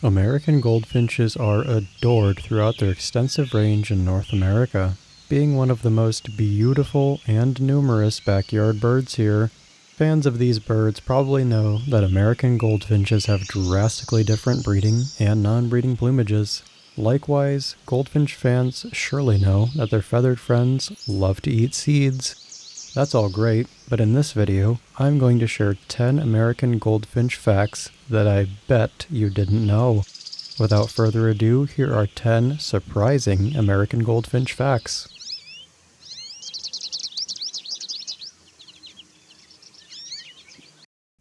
American goldfinches are adored throughout their extensive range in North America. Being one of the most beautiful and numerous backyard birds here, fans of these birds probably know that American goldfinches have drastically different breeding and non-breeding plumages. Likewise, goldfinch fans surely know that their feathered friends love to eat seeds. That's all great, but in this video, I'm going to share 10 American goldfinch facts that I bet you didn't know. Without further ado, here are 10 surprising American goldfinch facts.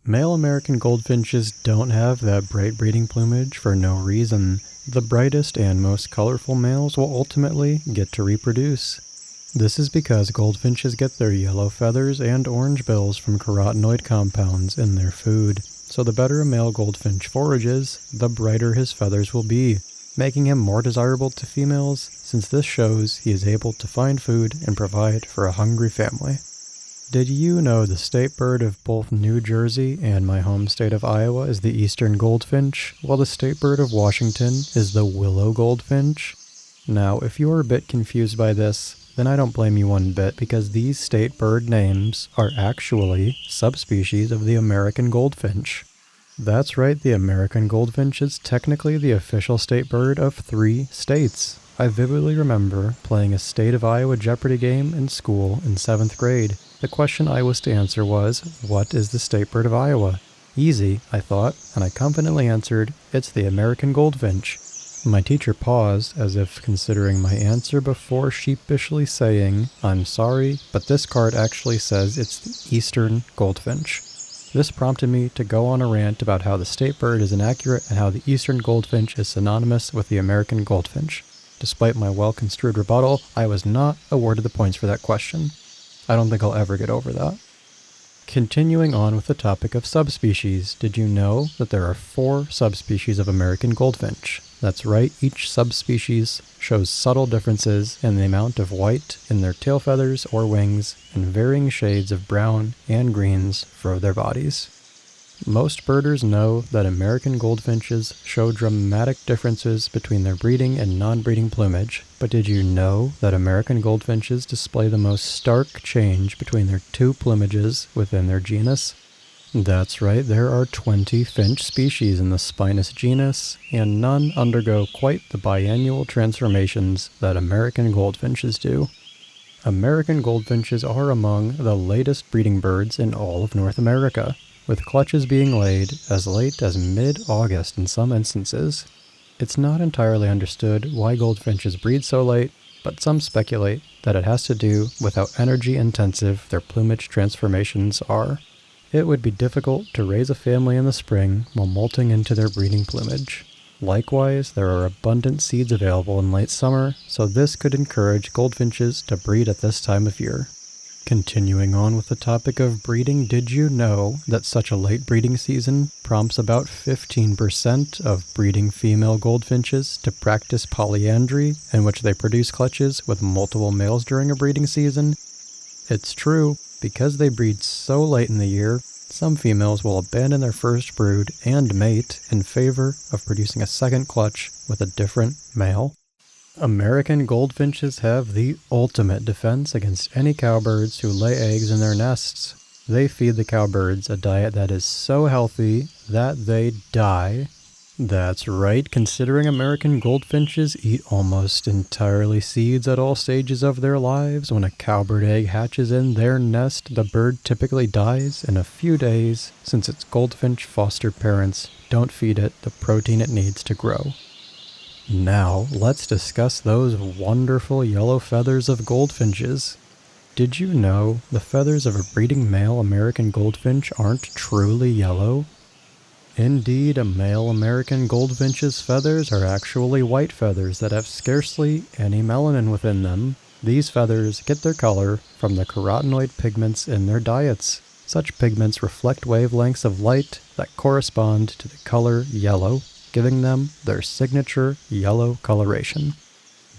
Male American goldfinches don't have that bright breeding plumage for no reason. The brightest and most colorful males will ultimately get to reproduce. This is because goldfinches get their yellow feathers and orange bills from carotenoid compounds in their food. So the better a male goldfinch forages, the brighter his feathers will be, making him more desirable to females since this shows he is able to find food and provide for a hungry family. Did you know the state bird of both New Jersey and my home state of Iowa is the eastern goldfinch, while the state bird of Washington is the willow goldfinch? Now, if you are a bit confused by this, then I don't blame you one bit, because these state bird names are actually subspecies of the American goldfinch. That's right, the American goldfinch is technically the official state bird of 3 states. I vividly remember playing a state of Iowa Jeopardy game in school in 7th grade. The question I was to answer was, what is the state bird of Iowa? Easy, I thought, and I confidently answered, it's the American goldfinch. My teacher paused, as if considering my answer before sheepishly saying, I'm sorry, but this card actually says it's the eastern goldfinch. This prompted me to go on a rant about how the state bird is inaccurate and how the eastern goldfinch is synonymous with the American goldfinch. Despite my well-construed rebuttal, I was not awarded the points for that question. I don't think I'll ever get over that. Continuing on with the topic of subspecies, did you know that there are 4 subspecies of American goldfinch? That's right, each subspecies shows subtle differences in the amount of white in their tail feathers or wings and varying shades of brown and greens for their bodies. Most birders know that American goldfinches show dramatic differences between their breeding and non-breeding plumage, but did you know that American goldfinches display the most stark change between their 2 plumages within their genus? That's right, there are 20 finch species in the Spinus genus, and none undergo quite the biannual transformations that American goldfinches do. American goldfinches are among the latest breeding birds in all of North America, with clutches being laid as late as mid-August in some instances. It's not entirely understood why goldfinches breed so late, but some speculate that it has to do with how energy-intensive their plumage transformations are. It would be difficult to raise a family in the spring while molting into their breeding plumage. Likewise, there are abundant seeds available in late summer, so this could encourage goldfinches to breed at this time of year. Continuing on with the topic of breeding, did you know that such a late breeding season prompts about 15% of breeding female goldfinches to practice polyandry, in which they produce clutches with multiple males during a breeding season? It's true, because they breed so late in the year, some females will abandon their first brood and mate in favor of producing a second clutch with a different male. American goldfinches have the ultimate defense against any cowbirds who lay eggs in their nests. They feed the cowbirds a diet that is so healthy that they die. That's right, considering American goldfinches eat almost entirely seeds at all stages of their lives. When a cowbird egg hatches in their nest, the bird typically dies in a few days since its goldfinch foster parents don't feed it the protein it needs to grow. Now, let's discuss those wonderful yellow feathers of goldfinches. Did you know the feathers of a breeding male American goldfinch aren't truly yellow? Indeed, a male American goldfinch's feathers are actually white feathers that have scarcely any melanin within them. These feathers get their color from the carotenoid pigments in their diets. Such pigments reflect wavelengths of light that correspond to the color yellow, giving them their signature yellow coloration.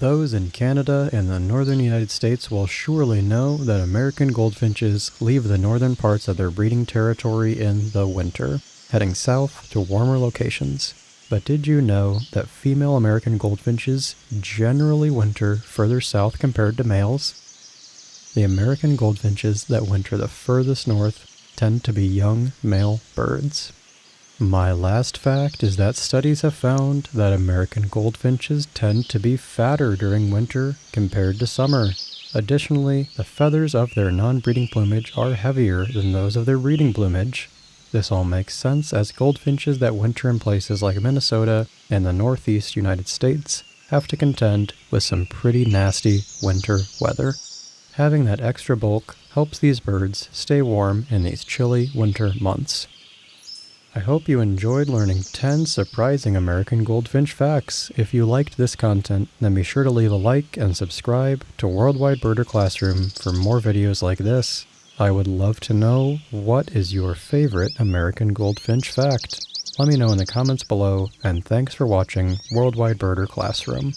Those in Canada and the northern United States will surely know that American goldfinches leave the northern parts of their breeding territory in the winter, heading south to warmer locations. But did you know that female American goldfinches generally winter further south compared to males? The American goldfinches that winter the furthest north tend to be young male birds. My last fact is that studies have found that American goldfinches tend to be fatter during winter compared to summer. Additionally, the feathers of their non-breeding plumage are heavier than those of their breeding plumage. This all makes sense as goldfinches that winter in places like Minnesota and the northeast United States have to contend with some pretty nasty winter weather. Having that extra bulk helps these birds stay warm in these chilly winter months. I hope you enjoyed learning 10 surprising American goldfinch facts. If you liked this content, then be sure to leave a like and subscribe to Worldwide Birder Classroom for more videos like this. I would love to know, what is your favorite American goldfinch fact? Let me know in the comments below, and thanks for watching Worldwide Birder Classroom.